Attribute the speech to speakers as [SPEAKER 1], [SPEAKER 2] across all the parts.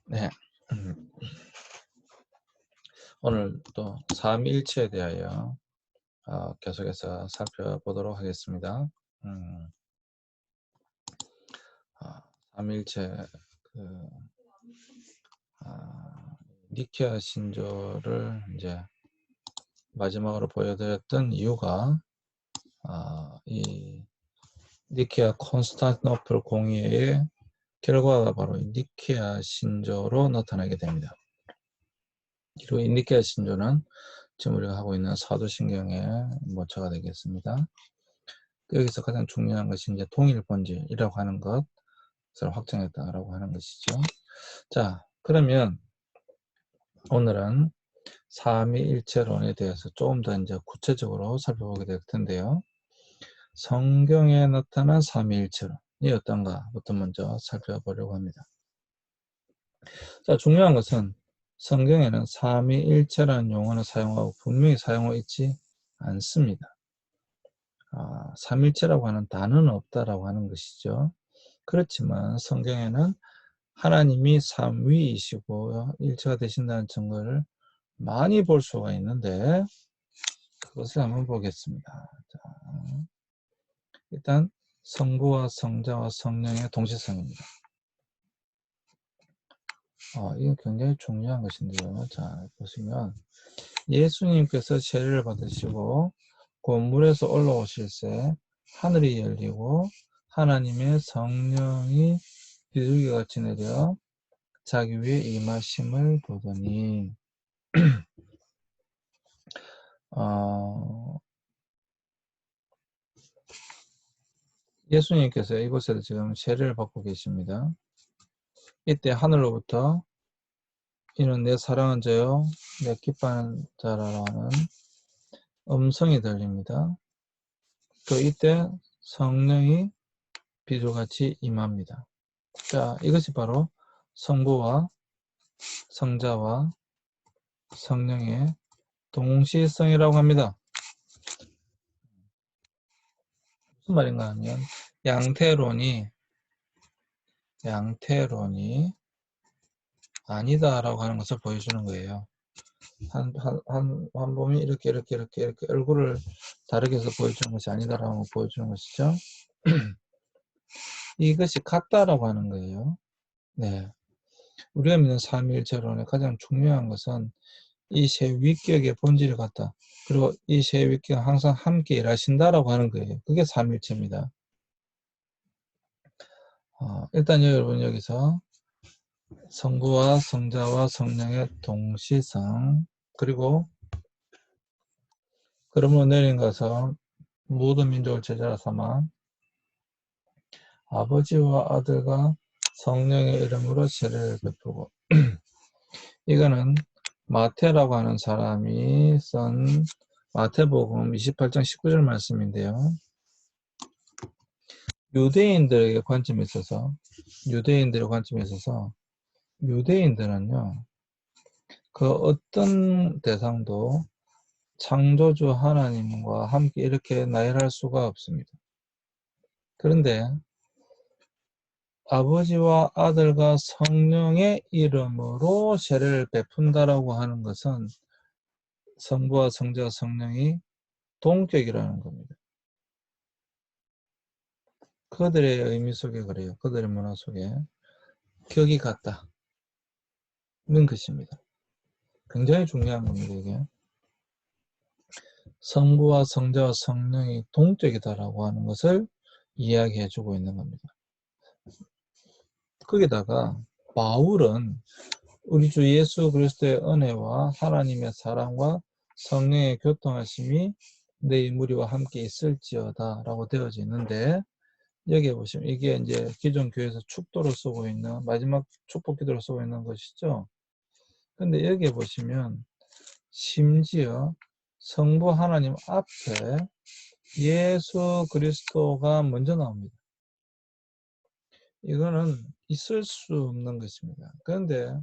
[SPEAKER 1] 네. 오늘 또 삼위일체에 대하여 계속해서 살펴보도록 하겠습니다. 음, 삼위일체 그 니케아 신조를 이제 마지막으로 보여드렸던 이유가 이 니케아 콘스탄티노플 공의회의 결과가 바로 이 니케아 신조로 나타나게 됩니다. 그리고 이 니케아 신조는 지금 우리가 하고 있는 사도신경의 모처가 되겠습니다. 여기서 가장 중요한 것이 이제 통일 본질이라고 하는 것을 확정했다라고 하는 것이죠. 자, 그러면 오늘은 삼위일체론에 대해서 조금 더 이제 구체적으로 살펴보게 될 텐데요. 성경에 나타난 삼위일체론이 어떤가부터 먼저 살펴보려고 합니다. 자, 중요한 것은 성경에는 삼위일체라는 용어는 사용하고 분명히 사용하고 있지 않습니다. 삼일체라고 하는 단어는 없다라고 하는 것이죠. 그렇지만 성경에는 하나님이 삼위이시고 일체가 되신다는 증거를 많이 볼 수가 있는데 그것을 한번 보겠습니다. 자, 일단 성부와 성자와 성령의 동시성입니다. 이건 굉장히 중요한 것인데요. 자, 보시면 예수님께서 세례를 받으시고 그 물에서 올라오실 때 하늘이 열리고 하나님의 성령이 비둘기같이 내려 자기 위에 임하심을 보더니 예수님께서 이곳에서 지금 세례를 받고 계십니다. 이때 하늘로부터 이는 내 사랑하는 자요 내 기뻐하는 자라는 음성이 들립니다. 또 이때 성령이 비둘기같이 임합니다. 자, 이것이 바로 성부와 성자와 성령의 동시성이라고 합니다. 무슨 말인가 하면 양태론이 아니다라고 하는 것을 보여주는 거예요. 한 몸이 이렇게 얼굴을 다르게 해서 보여주는 것이 아니다라고 보여주는 것이죠. 이것이 같다라고 하는 거예요. 네. 우리가 믿는 삼위일체론의 가장 중요한 것은 이 세 위격의 본질이 같다. 그리고 이 세 위격은 항상 함께 일하신다라고 하는 거예요. 그게 삼위일체입니다. 일단 여러분 여기서 성부와 성자와 성령의 동시성 그리고 그러므로 내린 가서 모든 민족을 제자로 삼아 아버지와 아들과 성령의 이름으로 세례를 베푸고 이거는 마태라고 하는 사람이 쓴 마태복음 28장 19절 말씀인데요. 유대인들의 관점에 있어서 유대인들은요 그 어떤 대상도 창조주 하나님과 함께 이렇게 나열할 수가 없습니다. 그런데 아버지와 아들과 성령의 이름으로 세례를 베푼다라고 하는 것은 성부와 성자와 성령이 동격이라는 겁니다. 그들의 의미 속에 그래요. 그들의 문화 속에 격이 같다는 것입니다. 굉장히 중요한 겁니다. 이게 성부와 성자와 성령이 동격이다라고 하는 것을 이야기해주고 있는 겁니다. 거기다가 바울은 우리 주 예수 그리스도의 은혜와 하나님의 사랑과 성령의 교통하심이 너희 무리와 함께 있을지어다 라고 되어져 있는데 여기에 보시면 이게 이제 기존 교회에서 축도로 쓰고 있는 마지막 축복 기도로 쓰고 있는 것이죠. 근데 여기에 보시면 심지어 성부 하나님 앞에 예수 그리스도가 먼저 나옵니다. 이거는 있을 수 없는 것입니다. 그런데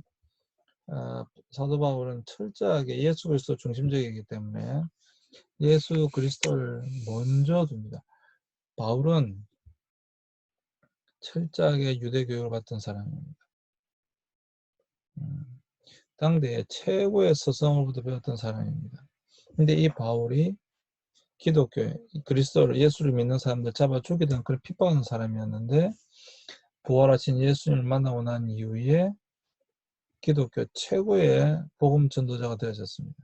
[SPEAKER 1] 사도 바울은 철저하게 예수 그리스도 중심적이기 때문에 예수 그리스도를 먼저 둡니다. 바울은 철저하게 유대교육을 받던 사람입니다. 당대의 최고의 스승으로부터 배웠던 사람입니다. 근데 이 바울이 기독교, 그리스도를, 예수를 믿는 사람들 잡아 죽이던 그런 핍박하는 사람이었는데 부활하신 예수님을 만나고 난 이후에 기독교 최고의 복음 전도자가 되어졌습니다.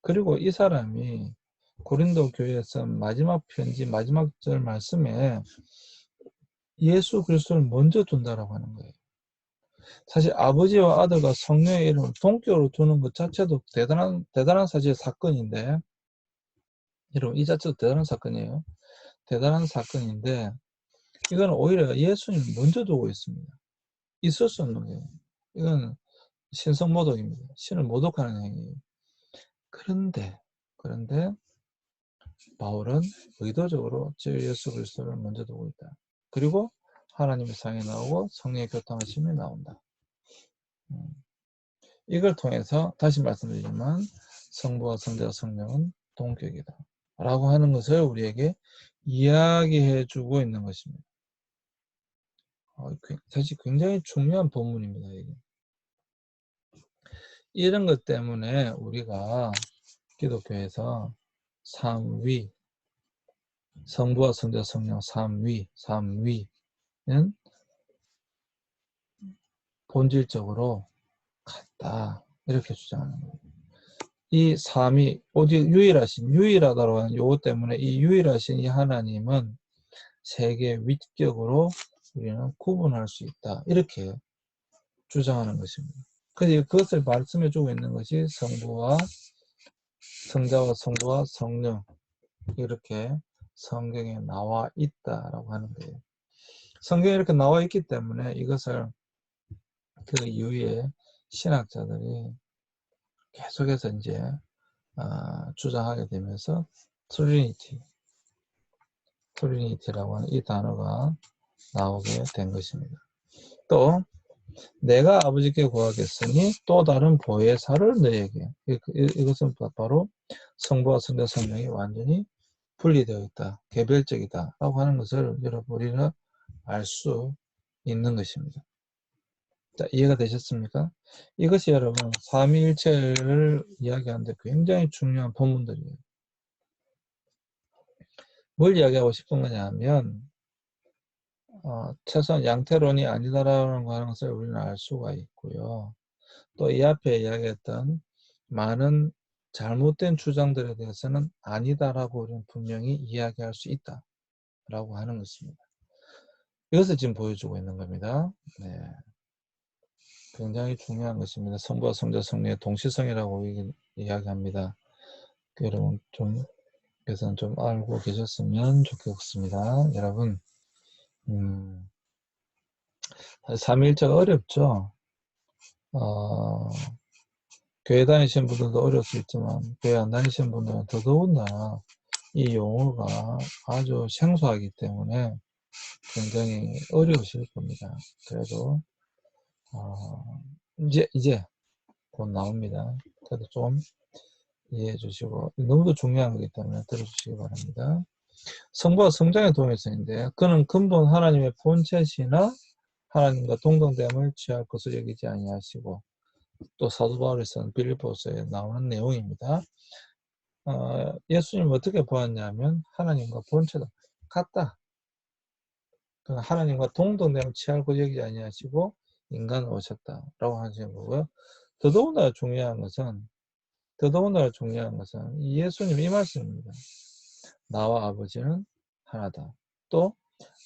[SPEAKER 1] 그리고 이 사람이 고린도 교회에서 마지막 편지, 마지막 절 말씀에 예수 그리스도를 먼저 둔다라고 하는 거예요. 사실 아버지와 아들과 성령의 이름을 동격으로 두는 것 자체도 대단한 사실 사건인데, 여러분, 이 자체도 대단한 사건이에요. 대단한 사건인데, 이건 오히려 예수님을 먼저 두고 있습니다. 있을 수 없는 거예요. 이건 신성모독입니다. 신을 모독하는 행위예요. 그런데 바울은 의도적으로 주 예수 그리스도를 먼저 두고 있다. 그리고 하나님의 상이 나오고 성령의 교통하심이 나온다. 이걸 통해서 다시 말씀드리지만 성부와 성자와 성령은 동격이다 라고 하는 것을 우리에게 이야기해 주고 있는 것입니다. 사실 굉장히 중요한 본문입니다. 이게. 이런 것 때문에 우리가 기독교에서 삼위, 성부와 성자 성령 삼위는 본질적으로 같다 이렇게 주장하는 거예요. 이 삼위 오직 유일하다고 하는 요거 때문에 이 유일하신 이 하나님은 세계 위격으로 우리는 구분할 수 있다 이렇게 주장하는 것입니다. 그래서 그것을 말씀해 주고 있는 것이 성자와 성부와 성령 이렇게 성경에 나와 있다라고 하는 거예요. 성경에 이렇게 나와 있기 때문에 이것을 그 이후에 신학자들이 계속해서 이제 주장하게 되면서 트리니티라고 하는 이 단어가 나오게 된 것입니다. 또 내가 아버지께 구하겠으니 또 다른 보혜사를 너에게 이것은 바로 성부와 성자 성령이 완전히 분리되어 있다. 개별적이다. 라고 하는 것을 우리는 알 수 있는 것입니다. 자, 이해가 되셨습니까? 이것이 여러분 삼위일체를 이야기하는데 굉장히 중요한 본문들이에요. 뭘 이야기하고 싶은 거냐 하면 최소한 양태론이 아니다라는 것을 우리는 알 수가 있고요. 또 이 앞에 이야기했던 많은 잘못된 주장들에 대해서는 아니다라고 우리는 분명히 이야기할 수 있다라고 하는 것입니다. 이것을 지금 보여주고 있는 겁니다. 네. 굉장히 중요한 것입니다. 성부와 성자 성령의 동시성이라고 이야기합니다. 여러분 그래서 좀 알고 계셨으면 좋겠습니다. 여러분, 삼위일체가 어렵죠. 교회 다니시는 분들도 어려울 수 있지만 교회 안 다니시는 분들은 더더군다나 이 용어가 아주 생소하기 때문에 굉장히 어려우실 겁니다. 그래도 이제 곧 나옵니다. 그래도 좀 이해해 주시고 너무도 중요한 거기 때문에 들어주시기 바랍니다. 성부와 성장의 동일성인데 그는 근본 하나님의 본체시나 하나님과 동등됨을 취할 것을 여기지 아니하시고 또 사도 바울에서는 빌립보서에 나오는 내용입니다. 예수님 어떻게 보았냐면 하나님과 본체가 같다. 하나님과 동등됨을 취할 것을 여기지 아니하시고 인간을 오셨다라고 하시는 거고요. 더더군다나 중요한 것은 예수님 이 말씀입니다. 나와 아버지는 하나다. 또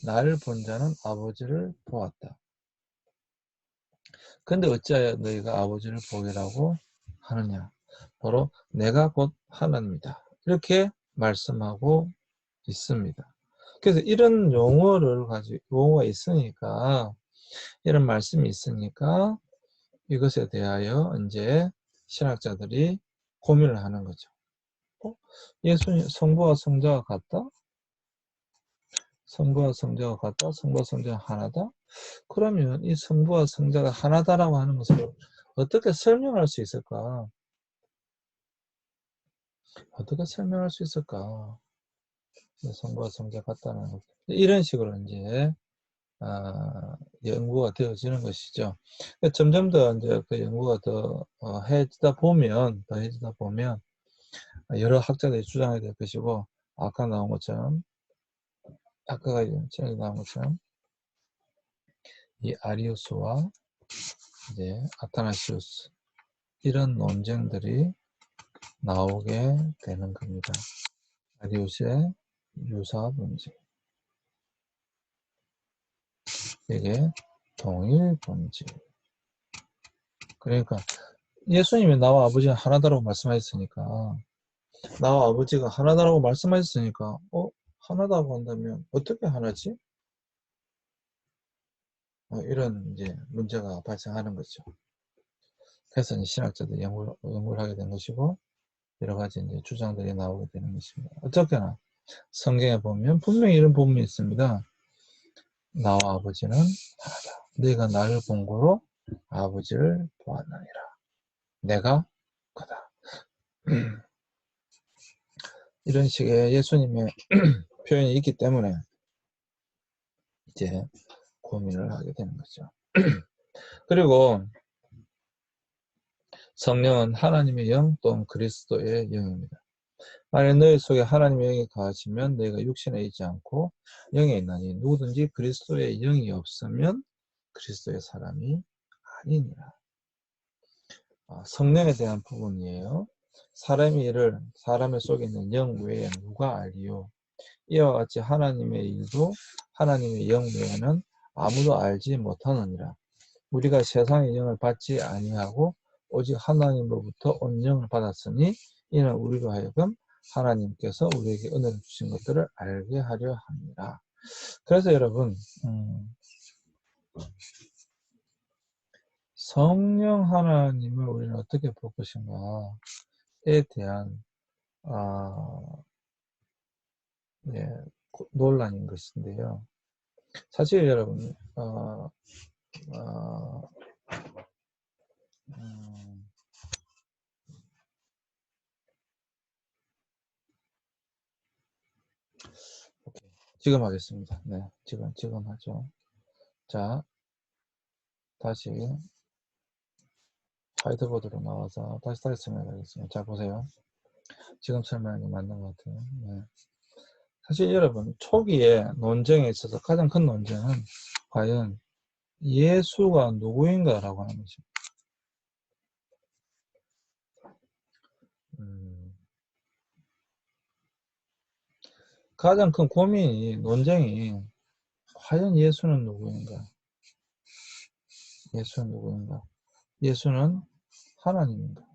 [SPEAKER 1] 나를 본 자는 아버지를 보았다. 근데 어찌하여 너희가 아버지를 보기라고 하느냐. 바로 내가 곧 하나님이다. 이렇게 말씀하고 있습니다. 그래서 이런 용어가 있으니까, 이런 말씀이 있으니까 이것에 대하여 이제 신학자들이 고민을 하는 거죠. 예수님 성부와 성자가 같다? 성부와 성자가 같다? 성부와 성자가 하나다? 그러면 이 성부와 성자가 하나다라고 하는 것을 어떻게 설명할 수 있을까? 어떻게 설명할 수 있을까? 성부와 성자 같다는 것. 이런 식으로 이제 연구가 되어지는 것이죠. 점점 더 이제 그 연구가 더 해지다 보면 여러 학자들이 주장하게 될 것이고, 아까 나온 것처럼 아까가 전에 나온 것처럼 이 아리우스와 이제 아타나시우스 이런 논쟁들이 나오게 되는 겁니다. 아리우스의 유사 분지, 이게 동일 분지. 그러니까 예수님이 나와 아버지가 하나다라고 말씀하셨으니까, 나와 아버지가 하나다라고 말씀하셨으니까 하나다고 한다면 어떻게 하나지? 이런 이제 문제가 발생하는 거죠. 그래서 이제 신학자들이 연구를 하게 된 것이고, 여러 가지 이제 주장들이 나오게 되는 것입니다. 어쨌거나 성경에 보면 분명히 이런 부분이 있습니다. 나와 아버지는 하나다. 너희가 나를 본 거로 아버지를 보았느니라. 내가 그다. 이런 식의 예수님의 표현이 있기 때문에 이제 고민을 하게 되는 거죠. 그리고 성령은 하나님의 영 또는 그리스도의 영입니다. 만약 너희 속에 하나님의 영이 거하시면 너희가 육신에 있지 않고 영에 있나니 누구든지 그리스도의 영이 없으면 그리스도의 사람이 아니니라. 성령에 대한 부분이에요. 사람의 속에 있는 영 외에 누가 알리요? 이와 같이 하나님의 일도 하나님의 영 외에는 아무도 알지 못하느니라. 우리가 세상의 영을 받지 아니하고 오직 하나님으로부터 온 영을 받았으니 이는 우리로 하여금 하나님께서 우리에게 은혜를 주신 것들을 알게 하려 합니다. 그래서 여러분, 성령 하나님을 우리는 어떻게 볼 것인가에 대한 논란인 것인데요. 사실 여러분, 지금 하겠습니다. 네, 지금 하죠. 자, 다시 화이트보드로 나와서 다시 설명하겠습니다. 자, 보세요. 지금 설명이 맞는 것 같아요. 네. 사실 여러분, 초기에 논쟁에 있어서 가장 큰 논쟁은 과연 예수가 누구인가라고 하는 것입니다. 가장 큰 고민이, 논쟁이 과연 예수는 누구인가? 예수는 누구인가? 예수는 하나님인가?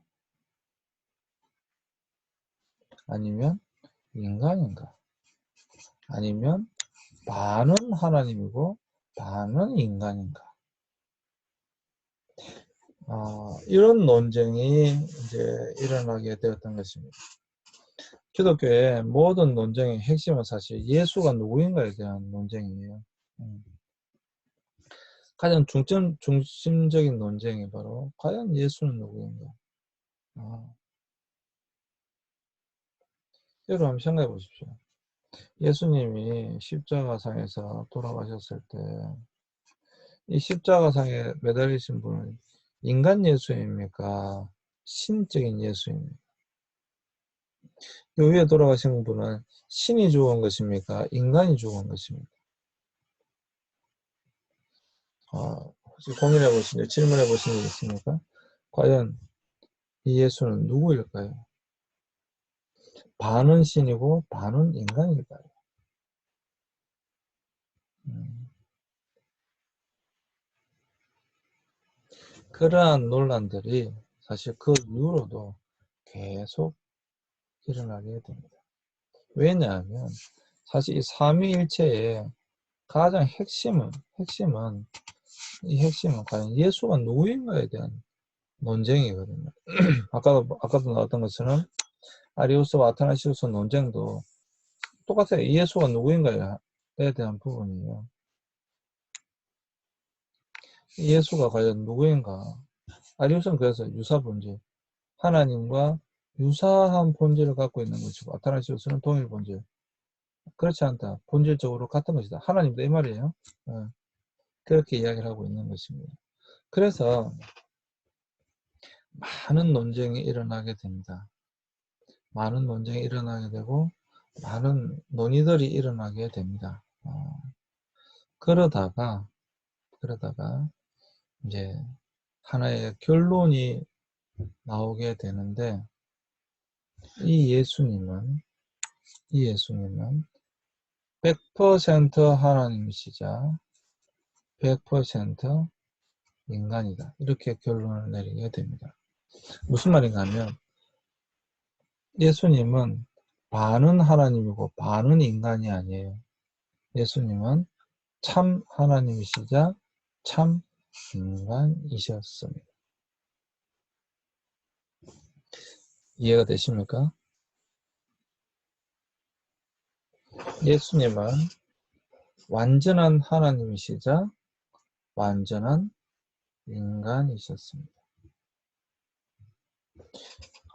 [SPEAKER 1] 아니면 인간인가? 아니면 반은 하나님이고 반은 인간인가? 이런 논쟁이 이제 일어나게 되었던 것입니다. 기독교의 모든 논쟁의 핵심은 사실 예수가 누구인가에 대한 논쟁이에요. 가장 중심적인 논쟁이 바로 과연 예수는 누구인가? 여러분 한번 생각해 보십시오. 예수님이 십자가상에서 돌아가셨을 때 이 십자가상에 매달리신 분은 인간 예수입니까? 신적인 예수입니까? 이 위에 돌아가신 분은 신이 죽은 것입니까? 인간이 죽은 것입니까? 혹시 고민해 보신 적, 질문해 보신 적 있습니까? 과연 이 예수는 누구일까요? 반은 신이고 반은 인간일까요? 그러한 논란들이 사실 그 이후로도 계속 일어나게 됩니다. 왜냐하면 사실 이 삼위일체의 가장 핵심은 과연 예수가 누구인가에 대한 논쟁이거든요. 아까도 나왔던 것처럼 아리우스와 아타나시우스 논쟁도 똑같아요. 예수가 누구인가에 대한 부분이에요. 예수가 과연 누구인가? 아리우스는 그래서 유사본질, 하나님과 유사한 본질을 갖고 있는 것이고, 아타나시우스는 동일 본질. 그렇지 않다. 본질적으로 같은 것이다. 하나님도 이 말이에요. 그렇게 이야기를 하고 있는 것입니다. 그래서 많은 논쟁이 일어나게 됩니다. 많은 논쟁이 일어나게 되고 많은 논의들이 일어나게 됩니다. 그러다가 이제 하나의 결론이 나오게 되는데 이 예수님은 100% 하나님이시자 100% 인간이다. 이렇게 결론을 내리게 됩니다. 무슨 말인가 하면 예수님은 반은 하나님이고 반은 인간이 아니에요. 예수님은 참 하나님이시자 참 인간이셨습니다. 이해가 되십니까? 예수님은 완전한 하나님이시자 완전한 인간이셨습니다.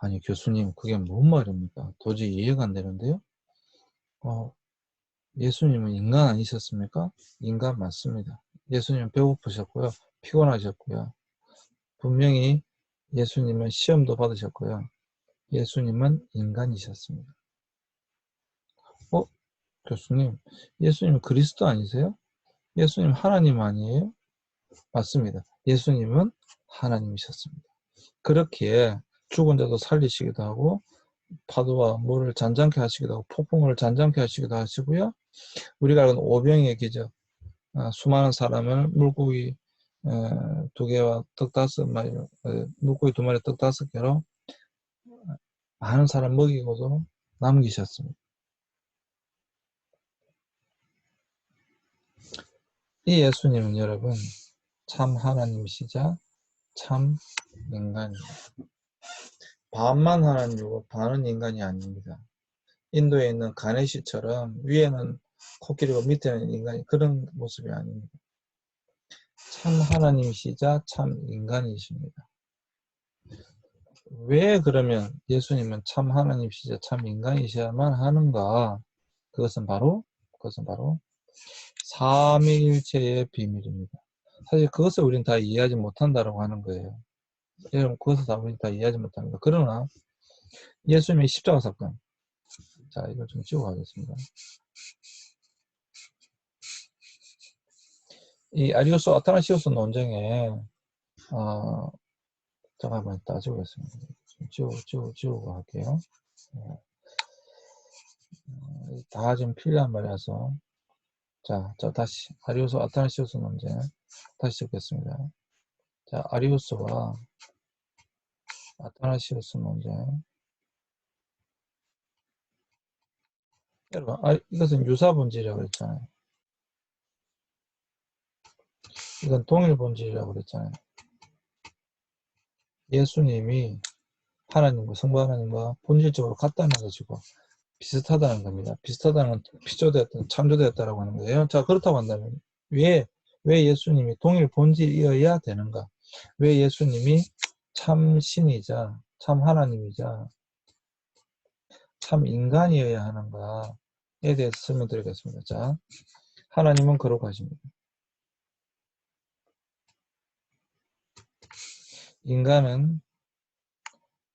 [SPEAKER 1] 아니 교수님 그게 뭔 말입니까? 도저히 이해가 안 되는데요. 예수님은 인간 아니셨습니까? 인간 맞습니다. 예수님은 배고프셨고요. 피곤하셨고요. 분명히 예수님은 시험도 받으셨고요. 예수님은 인간이셨습니다. 교수님, 예수님 그리스도 아니세요? 예수님 하나님 아니에요? 맞습니다. 예수님은 하나님이셨습니다. 그렇기에 죽은 자도 살리시기도 하고 파도와 물을 잔잔케 하시기도 하고 폭풍을 잔잔케 하시기도 하시고요. 우리가 알고 있는 오병이의 기적, 수많은 사람을 물고기 2개와 떡 5마리, 물고기 2마리 떡 5개로 많은 사람 먹이고도 남기셨습니다. 이 예수님은 여러분 참 하나님이시자 참 인간입니다. 반만 하나님이고 반은 인간이 아닙니다. 인도에 있는 가네시처럼 위에는 코끼리고 밑에는 인간이 그런 모습이 아닙니다. 참 하나님이시자 참 인간이십니다. 왜 그러면 예수님은 참 하나님이시자 참 인간이셔야만 하는가? 그것은 바로 삼위일체의 비밀입니다. 사실 그것을 우리는 다 이해하지 못한다라고 하는 거예요. 여러분 그것을 다 우리는 다 이해하지 못합니다. 그러나 예수님의 십자가 사건, 자 이걸 좀 지우고 가겠습니다. 이 아리우스 아타나시우스 논쟁에 잠깐만 따지겠습니다. 지우고 할게요. 다 지금 필요한 말이라서 자 다시 아리우스 아타나시우스 논쟁 다시 적겠습니다. 자 아리우스와 아타나시우스 논쟁. 여러분 이것은 유사본질이라고 그랬잖아요. 이건 동일본질이라고 그랬잖아요. 예수님이 하나님과 성부 하나님과 본질적으로 같다는 것이고 비슷하다는 겁니다. 비슷하다는 건 피조되었다, 창조되었다라고 하는 거예요. 자 그렇다고 한다면 왜 예수님이 동일 본질이어야 되는가? 왜 예수님이 참 신이자 참 하나님이자 참 인간이어야 하는가에 대해서 설명드리겠습니다. 자 하나님은 거룩하십니다. 인간은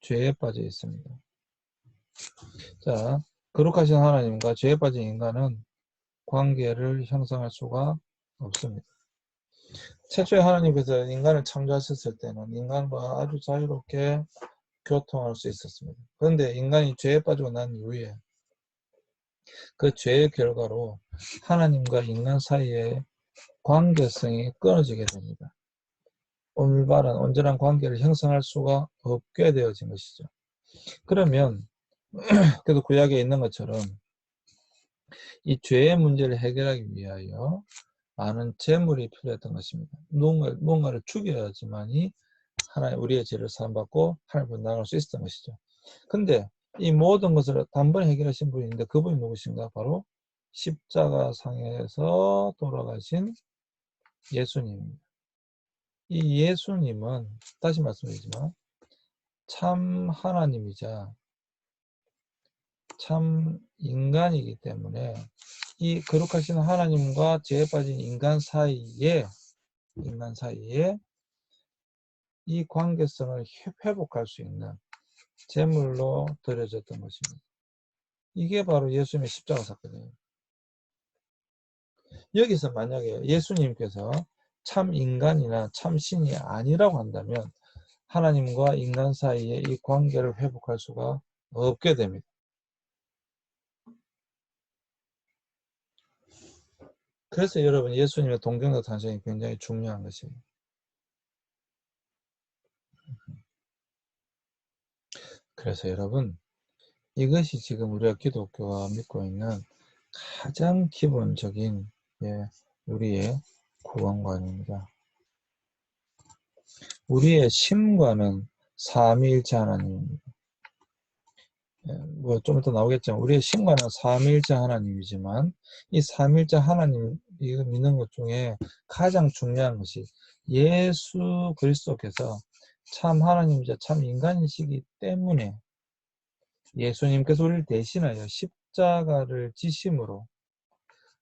[SPEAKER 1] 죄에 빠져 있습니다. 자 거룩하신 하나님과 죄에 빠진 인간은 관계를 형성할 수가 없습니다. 최초에 하나님께서 인간을 창조하셨을 때는 인간과 아주 자유롭게 교통할 수 있었습니다. 그런데 인간이 죄에 빠지고 난 이후에 그 죄의 결과로 하나님과 인간 사이의 관계성이 끊어지게 됩니다. 올바른 온전한 관계를 형성할 수가 없게 되어진 것이죠. 그러면 그래도 구약에 있는 것처럼 이 죄의 문제를 해결하기 위하여 많은 재물이 필요했던 것입니다. 뭔가를 죽여야지만이 하나님 우리의 죄를 사함받고 하나님을 나갈 수 있었던 것이죠. 근데 이 모든 것을 단번에 해결하신 분이 있는데 그분이 누구신가? 바로 십자가상에서 돌아가신 예수님입니다. 이 예수님은 다시 말씀드리지만 참 하나님이자 참 인간이기 때문에 이 거룩하신 하나님과 죄에 빠진 인간 사이에 인간 사이에 이 관계성을 회복할 수 있는 제물로 드려졌던 것입니다. 이게 바로 예수님의 십자가 사건이에요. 여기서 만약에 예수님께서 참 인간이나 참 신이 아니라고 한다면 하나님과 인간 사이에 이 관계를 회복할 수가 없게 됩니다. 그래서 여러분 예수님의 동정적 탄생이 굉장히 중요한 것이에요. 그래서 여러분 이것이 지금 우리가 기독교가 믿고 있는 가장 기본적인 우리의 구원관입니다. 우리의 심과는 삼위일체 하나님입니다. 뭐 좀 이따 나오겠지만 우리의 심과는 삼위일체 하나님이지만 이 삼위일체 하나님 이거 믿는 것 중에 가장 중요한 것이 예수 그리스도께서 참 하나님이자 참 인간이시기 때문에 예수님께서 우리를 대신하여 십자가를 지심으로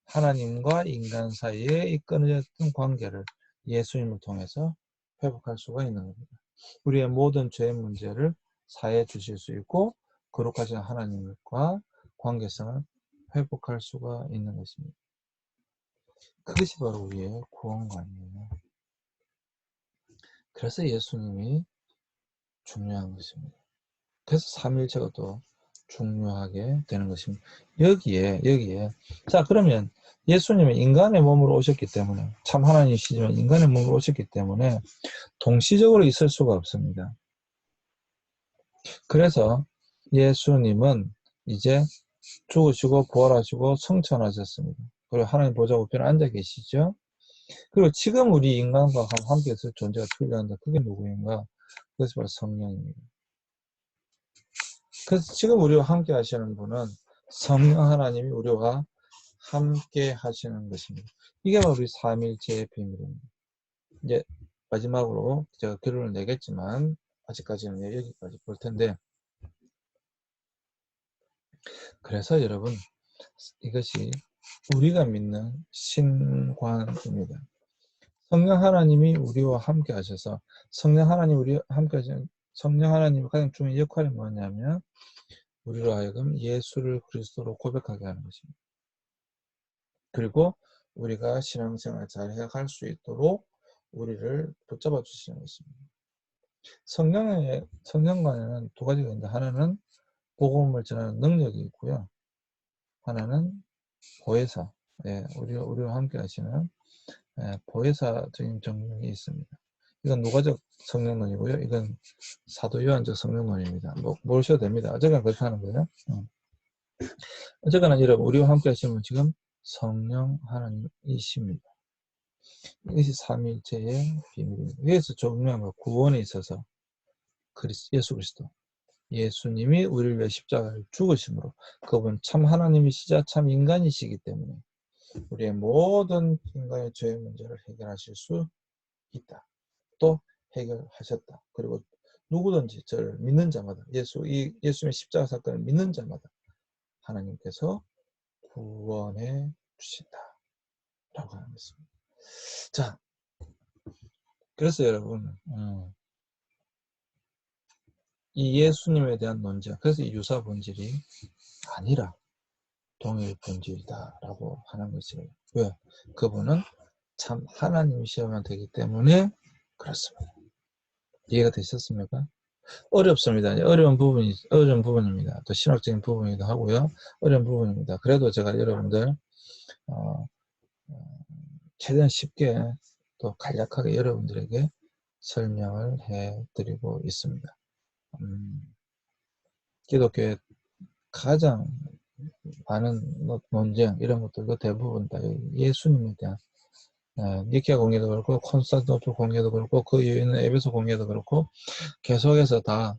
[SPEAKER 1] 하나님과 인간 사이에 이 끊어졌던 관계를 예수님을 통해서 회복할 수가 있는 겁니다. 우리의 모든 죄의 문제를 사해 주실 수 있고 거룩하신 하나님과 관계성을 회복할 수가 있는 것입니다. 그것이 바로 우리의 구원관이에요. 그래서 예수님이 중요한 것입니다. 그래서 삼위일체가 또 중요하게 되는 것입니다. 여기에 자 그러면 예수님은 인간의 몸으로 오셨기 때문에 참 하나님이시지만 인간의 몸으로 오셨기 때문에 동시적으로 있을 수가 없습니다. 그래서 예수님은 이제 죽으시고 부활하시고 성천하셨습니다. 그리고 하나님 보좌 우편에 앉아 계시죠. 그리고 지금 우리 인간과 함께 있을 존재가 출現한다. 그게 누구인가? 그것이 바로 성령입니다. 그래서 지금 우리와 함께 하시는 분은 성령 하나님이 우리와 함께 하시는 것입니다. 이게 바로 우리 삼위일체의 비밀입니다. 이제 마지막으로 제가 결론을 내겠지만 아직까지는 여기까지 볼 텐데 그래서 여러분 이것이 우리가 믿는 신관입니다. 성령 하나님이 우리와 함께 하셔서 성령 하나님 우리와 함께 하시는 성령 하나님의 가장 중요한 역할이 뭐냐면 우리로 하여금 예수를 그리스도로 고백하게 하는 것입니다. 그리고 우리가 신앙생활 잘 해갈 수 있도록 우리를 붙잡아 주시는 것입니다. 성령관에는 두 가지가 있는데 하나는 복음을 전하는 능력이 있고요. 하나는 보혜사, 우리와 함께 하시는 보혜사적인 정령이 있습니다. 이건 누가적 성령론이고요. 이건 사도 요한적 성령론입니다. 모르셔도 됩니다. 어쨌거나 그렇게 하는 거예요. 어쨌거나 여러분 우리와 함께 하시는 분 지금 성령 하나님이십니다. 이것이 삼위일체의 비밀입니다. 그래서 중요한 건 구원에 있어서 예수 그리스도 예수님이 우리를 위해 십자가를 죽으심으로 그분 참 하나님이시자 참 인간이시기 때문에 우리의 모든 인간의 죄의 문제를 해결하실 수 있다. 또 해결하셨다. 그리고 누구든지 저를 믿는 자마다 예수님의 십자가 사건을 믿는 자마다 하나님께서 구원해 주신다. 라고 하는 것입니다. 자, 그래서 여러분 이 예수님에 대한 논쟁, 그래서 이 유사 본질이 아니라 동일 본질이다 라고 하는 것이에요. 왜? 그분은 참 하나님이셔야만 되기 때문에 그렇습니다. 이해가 되셨습니까? 어렵습니다. 어려운 부분입니다. 또 신학적인 부분이기도 하고요. 어려운 부분입니다. 그래도 제가 여러분들 최대한 쉽게 또 간략하게 여러분들에게 설명을 해드리고 있습니다. 기독교의 가장 많은 논쟁 이런 것들도 대부분 다 예수님에 대한 니케아 공예도 그렇고 콘스탄티노플 공예도 그렇고 그 이후에 있는 에베소 공예도 그렇고 계속해서 다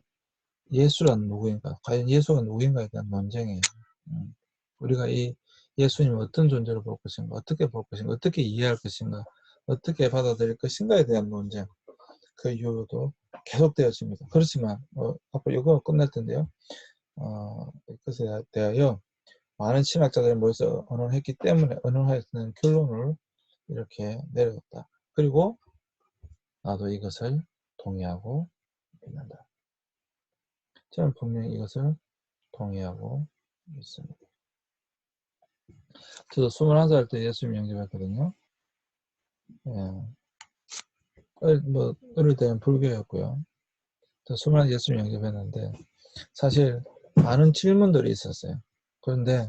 [SPEAKER 1] 예수란 누구인가 과연 예수가 누구인가에 대한 논쟁이에요. 우리가 이 예수님을 어떤 존재로 볼 것인가 어떻게 볼 것인가 어떻게 이해할 것인가 어떻게 받아들일 것인가에 대한 논쟁 그 이후로도 계속되어집니다. 그렇지만 앞으로 이거 끝날 텐데요. 이것에 대하여 많은 신학자들이 모여서 언론했기 때문에 언론화에서는 결론을 이렇게 내려졌다. 그리고 나도 이것을 동의하고 있는다. 저는 분명히 이것을 동의하고 있습니다. 저도 21살 때 예수님 영접했거든요. 어릴 때는 불교였고요. 21살 예수님 영접했는데 사실 많은 질문들이 있었어요. 그런데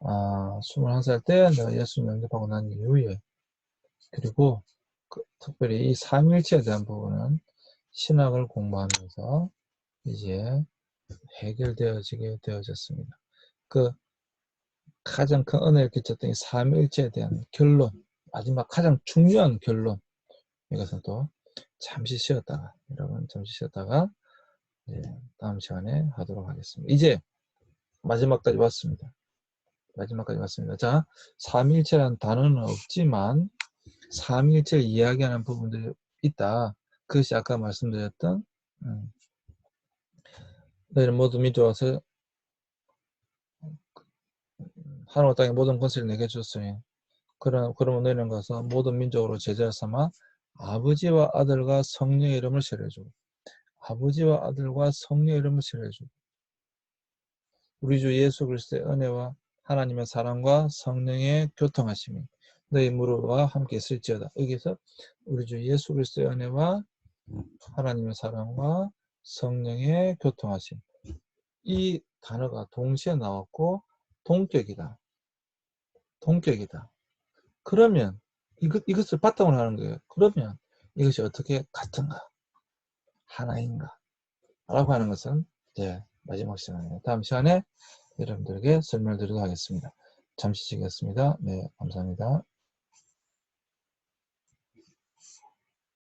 [SPEAKER 1] 21살 때 내가 예수님 영접하고 난 이후에, 그리고 특별히 이 삼일체에 대한 부분은 신학을 공부하면서 이제 해결되어지게 되어졌습니다. 그 가장 큰 은혜를 끼쳤던 이 삼일체에 대한 결론, 마지막 가장 중요한 결론, 이것은 또 잠시 쉬었다가, 여러분 잠시 쉬었다가 다음 시간에 하도록 하겠습니다. 이제 마지막까지 왔습니다. 마지막까지 왔습니다. 자, 삼일체라는 단어는 없지만 삼일체를 이야기하는 부분들이 있다. 그것이 아까 말씀드렸던 너희는 모두 믿어와서 하나님 땅의 모든 권세를 내게 줬으니 그러면 너희는 가서 모든 민족으로 제자를 삼아 아버지와 아들과 성령의 이름을 세례주고, 아버지와 아들과 성령의 이름을 세례주고, 우리 주 예수 그리스도의 은혜와 하나님의 사랑과 성령의 교통하심이 너희 무리와 함께 있을지어다. 여기서 우리 주 예수 그리스도의 은혜와 하나님의 사랑과 성령의 교통하심, 이 단어가 동시에 나왔고 동격이다. 동격이다. 그러면 이것을 바탕으로 하는 거예요. 그러면 이것이 어떻게 같은가? 하나인가? 라고 하는 것은 이제 마지막 시간에, 다음 시간에 여러분들에게 설명을 드리도록 하겠습니다. 잠시 쉬겠습니다. 네, 감사합니다.